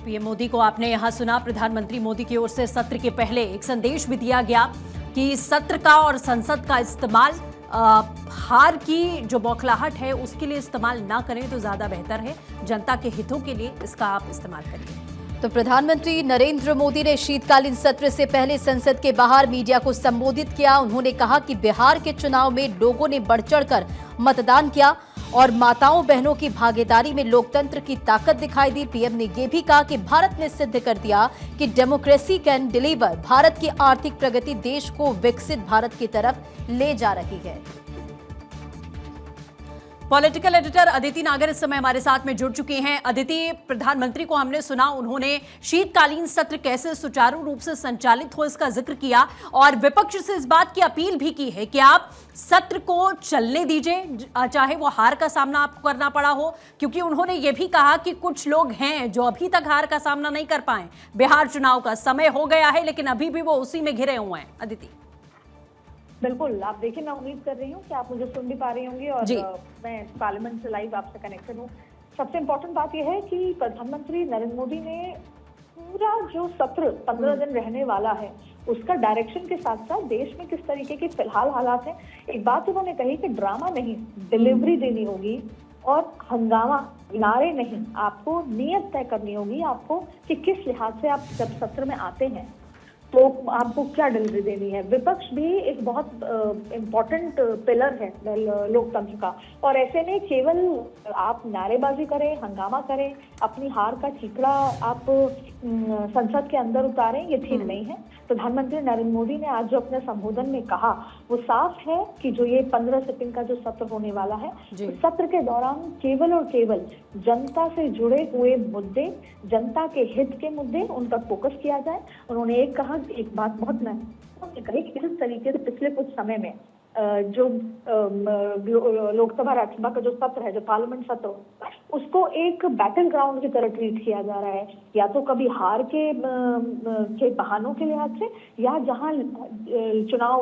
PM Modi को आपने यहां सुना। प्रधानमंत्री मोदी की ओर से सत्र के पहले एक संदेश भी दिया गया कि सत्र का और संसद का इस्तेमाल हार की जो बौखलाहट है उसके लिए इस्तेमाल ना करें तो ज्यादा बेहतर है। जनता के हितों के लिए इसका आप इस्तेमाल करिए। तो प्रधानमंत्री नरेंद्र मोदी ने शीतकालीन सत्र से पहले संसद के बाहर मीडिया को संबोधित किया। उन्होंने कहा कि बिहार के चुनाव में लोगों ने बढ़ चढ़कर मतदान किया और माताओं बहनों की भागीदारी में लोकतंत्र की ताकत दिखाई दी। पीएम ने यह भी कहा कि भारत ने सिद्ध कर दिया कि डेमोक्रेसी कैन डिलीवर। भारत की आर्थिक प्रगति देश को विकसित भारत की तरफ ले जा रही है। पॉलिटिकल एडिटर अदिति नागर इस समय हमारे साथ में जुड़ चुके हैं। अदिति, प्रधानमंत्री को हमने सुना, उन्होंने शीतकालीन सत्र कैसे सुचारू रूप से संचालित हो इसका जिक्र किया और विपक्ष से इस बात की अपील भी की है कि आप सत्र को चलने दीजिए, चाहे वो हार का सामना आपको करना पड़ा हो, क्योंकि उन्होंने ये भी कहा कि कुछ लोग हैं जो अभी तक हार का सामना नहीं कर पाए। बिहार चुनाव का समय हो गया है लेकिन अभी भी वो उसी में घिरे हुए हैं। अदिति। बिल्कुल, आप देखिए, मैं उम्मीद कर रही हूँ कि आप मुझे सुन भी पा रही होंगी और मैं पार्लियामेंट से लाइव आपसे कनेक्टेड हूँ। सबसे इम्पोर्टेंट बात यह है कि प्रधानमंत्री नरेंद्र मोदी ने पूरा जो सत्र 15 दिन रहने वाला है उसका डायरेक्शन के साथ साथ देश में किस तरीके के फिलहाल हालात हैं, एक बात उन्होंने कही कि ड्रामा नहीं, डिलीवरी देनी होगी और हंगामा, नारे नहीं, आपको नियत तय करनी होगी आपको कि किस लिहाज से आप जब सत्र में आते हैं तो आपको क्या डिलीवरी देनी है। विपक्ष भी एक बहुत इम्पोर्टेंट पिलर है लोकतंत्र का और ऐसे में केवल आप नारेबाजी करें, हंगामा करें, अपनी हार का ठीकरा आप संसद के अंदर उतारें, ये ठीक नहीं है। प्रधानमंत्री नरेंद्र मोदी ने आज जो अपने संबोधन में कहा वो साफ है कि जो ये 15 सिटिंग का जो सत्र होने वाला है, उस सत्र के दौरान केवल और केवल जनता से जुड़े हुए मुद्दे, जनता के हित के मुद्दे, उन पर फोकस किया जाए। उन्होंने एक बात बहुत महत्वपूर्ण कही कि किस तरीके से पिछले कुछ समय में जो लोकसभा राज्यसभा का जो सत्र है, जो पार्लियामेंट सत्र, उसको एक बैटल ग्राउंड की तरह ट्रीट किया जा रहा है, या तो कभी हार के बहानों के लिहाज से, या जहां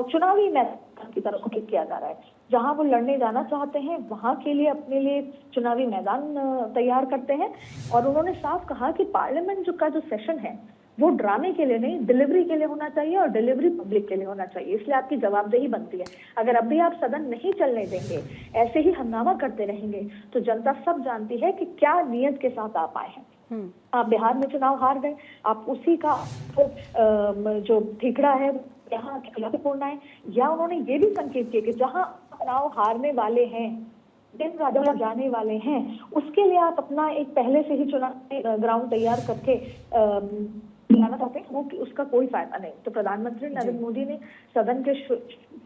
चुनावी मैदान की तरह ट्रीट किया जा रहा है, जहां वो लड़ने जाना चाहते हैं वहां के लिए अपने लिए चुनावी मैदान तैयार करते हैं। और उन्होंने साफ कहा कि पार्लियामेंट का जो सेशन है वो ड्रामे के लिए नहीं, डिलीवरी के लिए होना चाहिए और डिलीवरी पब्लिक के लिए होना चाहिए। इसलिए आपकी जवाबदेही बनती है। अगर अब भी आप सदन नहीं चलने देंगे, ऐसे ही हंगामा करते रहेंगे, तो जनता सब जानती है कि क्या नियत के साथ आप आए हैं। आप बिहार में चुनाव हार गए, आप उसी का जो ठीकरा है यहाँ पूर्ण है, या उन्होंने ये भी संकेत किया कि जहाँ चुनाव हारने वाले हैं, दिन रात जाने वाले हैं, उसके लिए आप अपना एक पहले से ही चुनाव ग्राउंड तैयार करके लाना चाहते हैं, वो उसका कोई फायदा नहीं। तो प्रधानमंत्री नरेंद्र मोदी ने सदन के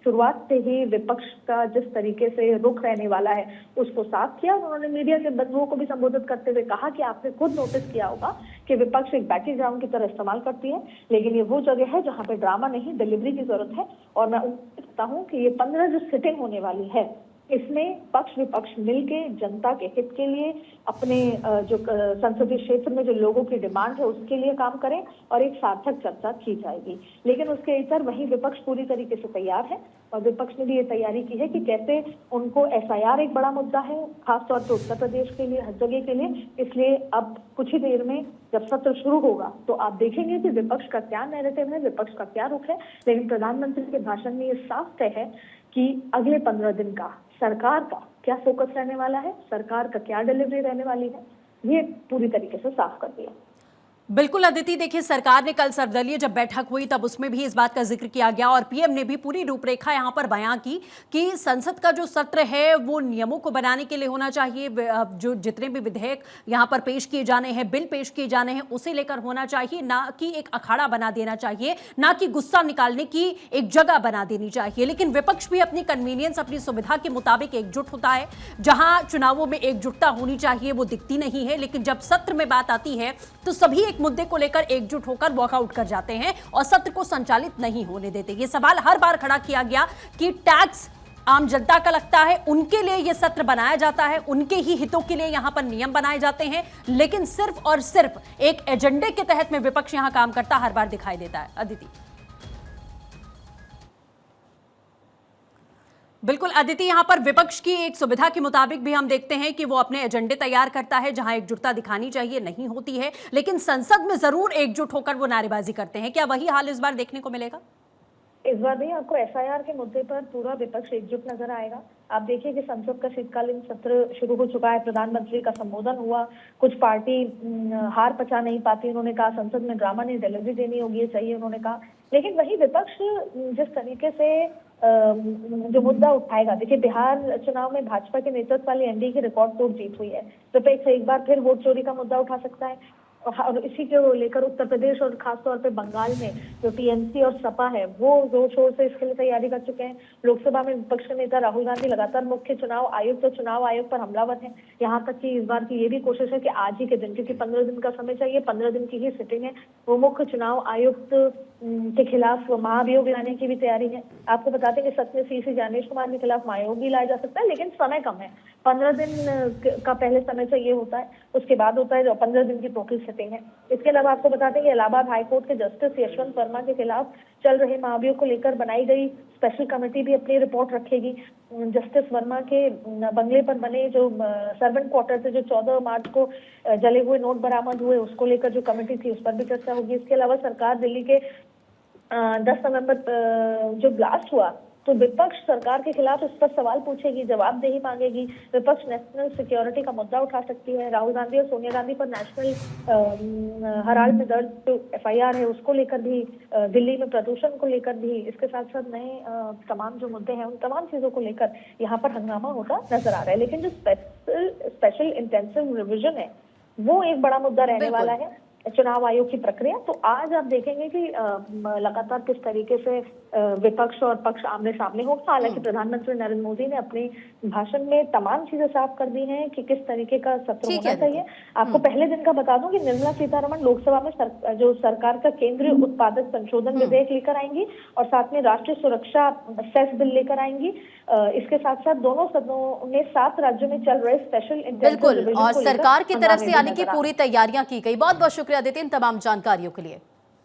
शुरुआत से ही विपक्ष का जिस तरीके से रुख रहने वाला है उसको साफ किया। उन्होंने मीडिया के बंधुओं को भी संबोधित करते हुए कहा कि आपने खुद नोटिस किया होगा कि विपक्ष एक बैटल ग्राउंड की तरह इस्तेमाल करती है, लेकिन ये वो जगह है जहाँ पे ड्रामा नहीं, डिलीवरी की जरूरत है। और मैं उम्मीद करता हूँ कि ये 15 जो सिटिंग होने वाली है, इसमें पक्ष विपक्ष मिलके जनता के हित के लिए, अपने जो संसदीय क्षेत्र में जो लोगों की डिमांड है उसके लिए काम करें और एक सार्थक चर्चा की जाएगी। लेकिन उसके इतर वही विपक्ष पूरी तरीके से तैयार है और विपक्ष ने भी ये तैयारी की है कि कैसे उनको एसआईआर एक बड़ा मुद्दा है, खासतौर पर उत्तर प्रदेश के लिए, हर जगह के लिए। इसलिए अब कुछ ही देर में जब सत्र शुरू होगा तो आप देखेंगे कि विपक्ष का क्या नैरेटिव है, विपक्ष का क्या रुख है। लेकिन प्रधानमंत्री के भाषण में ये साफ तय है कि अगले 15 दिन का सरकार का क्या फोकस रहने वाला है, सरकार का क्या डिलीवरी रहने वाली है, ये पूरी तरीके से साफ कर दिया। बिल्कुल अदिति, देखिए सरकार ने कल सर्वदलीय जब बैठक हुई तब उसमें भी इस बात का जिक्र किया गया और पीएम ने भी पूरी रूपरेखा यहां पर बयां की कि संसद का जो सत्र है वो नियमों को बनाने के लिए होना चाहिए। जो जितने भी विधेयक यहां पर पेश किए जाने हैं, बिल पेश किए जाने हैं, उसे लेकर होना चाहिए, ना कि एक अखाड़ा बना देना चाहिए, ना कि गुस्सा निकालने की एक जगह बना देनी चाहिए। लेकिन विपक्ष भी अपनी कन्वीनियंस, अपनी सुविधा के मुताबिक एकजुट होता है। जहां चुनावों में एकजुटता होनी चाहिए वो दिखती नहीं है, लेकिन जब सत्र में बात आती है तो सभी एक मुद्दे को लेकर एकजुट होकर वॉकआउट कर जाते हैं और सत्र को संचालित नहीं होने देते। ये सवाल हर बार खड़ा किया गया कि टैक्स आम जनता का लगता है, उनके लिए यह सत्र बनाया जाता है, उनके ही हितों के लिए यहां पर नियम बनाए जाते हैं, लेकिन सिर्फ और सिर्फ एक एजेंडे के तहत में विपक्ष यहां काम करता हर बार दिखाई देता है। अदिति। बिल्कुल अदिति, यहाँ पर विपक्ष की एक सुविधा के मुताबिक भी हम देखते हैं कि वो अपने एजेंडे तैयार करता है, जहां एकजुटता दिखानी चाहिए नहीं होती है, लेकिन संसद में जरूर एकजुट होकर वो नारेबाजी करते हैं। क्या वही हाल इस बार देखने को मिलेगा? इस बार भी आपको एफआईआर के मुद्दे पर पूरा विपक्ष एकजुट नजर आएगा। आप देखिए कि संसद का शीतकालीन सत्र शुरू हो चुका है, प्रधानमंत्री का संबोधन हुआ, कुछ पार्टी हार पचा नहीं पाती, उन्होंने कहा संसद में ड्रामा नहीं डिलीवरी देनी होगी, चाहिए उन्होंने कहा। लेकिन वही विपक्ष जिस तरीके से जो मुद्दा उठाएगा, देखिए बिहार चुनाव में भाजपा के नेतृत्व वाली एनडीए की रिकॉर्ड तोड़ जीत हुई है, विपक्ष एक बार फिर वोट चोरी का मुद्दा उठा सकता है। और इसी को लेकर उत्तर प्रदेश और खासतौर पे बंगाल में जो टीएमसी और सपा है वो जोर शोर से इसके लिए तैयारी कर चुके हैं। लोकसभा में विपक्ष के नेता राहुल गांधी लगातार मुख्य चुनाव आयुक्त और चुनाव आयोग पर हमलावर हैं। यहाँ तक कि इस बार की ये भी कोशिश है कि आज ही के दिन, क्योंकि 15 दिन का समय चाहिए, 15 दिन की ही सिटिंग है, वो मुख्य चुनाव आयुक्त के खिलाफ महाभियोग लाने की भी तैयारी है। आपको बताते हैं कि सत्र में सीसी ज्ञानेश कुमार के खिलाफ महाभियोग भी लाया जा सकता है, लेकिन समय कम है, 15 दिन का पहले समय चाहिए होता है, उसके बाद होता है जो 15 दिन की टोटल सिटिंग है। इसके अलावा आपको बताते हैं कि इलाहाबाद हाईकोर्ट के जस्टिस यशवंत वर्मा के खिलाफ चल रहे महाभियोग को लेकर बनाई गई स्पेशल कमेटी भी अपनी रिपोर्ट रखेगी। जस्टिस वर्मा के बंगले पर बने जो सर्वेंट क्वार्टर थे, जो 14 मार्च को जले हुए नोट बरामद हुए, उसको लेकर जो कमेटी थी उस पर भी चर्चा होगी। इसके अलावा सरकार दिल्ली के 10 नवंबर जो ब्लास्ट हुआ, तो विपक्ष सरकार के खिलाफ इस पर सवाल पूछेगी, जवाबदेही मांगेगी। विपक्ष नेशनल सिक्योरिटी का मुद्दा उठा सकती है। राहुल गांधी और सोनिया गांधी पर नेशनल हराल्ड में दर्ज जो एफआईआर है उसको लेकर भी, दिल्ली में प्रदूषण को लेकर भी, इसके साथ साथ नए तमाम जो मुद्दे हैं उन तमाम चीजों को लेकर यहाँ पर हंगामा होता नजर आ रहा है। लेकिन जो स्पेशल इंटेंसिव रिविजन है वो एक बड़ा मुद्दा रहने वाला है, चुनाव आयोग की प्रक्रिया। तो आज आप देखेंगे कि लगातार किस तरीके से विपक्ष और पक्ष आमने सामने होगा। हालांकि प्रधानमंत्री नरेंद्र मोदी ने अपने भाषण में तमाम चीजें साफ कर दी हैं कि किस तरीके का सत्र होना चाहिए। आपको पहले दिन का बता दूं कि निर्मला सीतारमण लोकसभा में जो सरकार का केंद्रीय उत्पादक संशोधन विधेयक लेकर आएंगी और साथ में राष्ट्रीय सुरक्षा सेस बिल लेकर आएंगी। इसके साथ साथ दोनों सदनों ने 7 राज्यों में चल रहे स्पेशल बिल्कुल, और सरकार की तरफ से आने की पूरी तैयारियां की गई। बहुत बहुत शुक्रिया देते इन तमाम जानकारियों के लिए।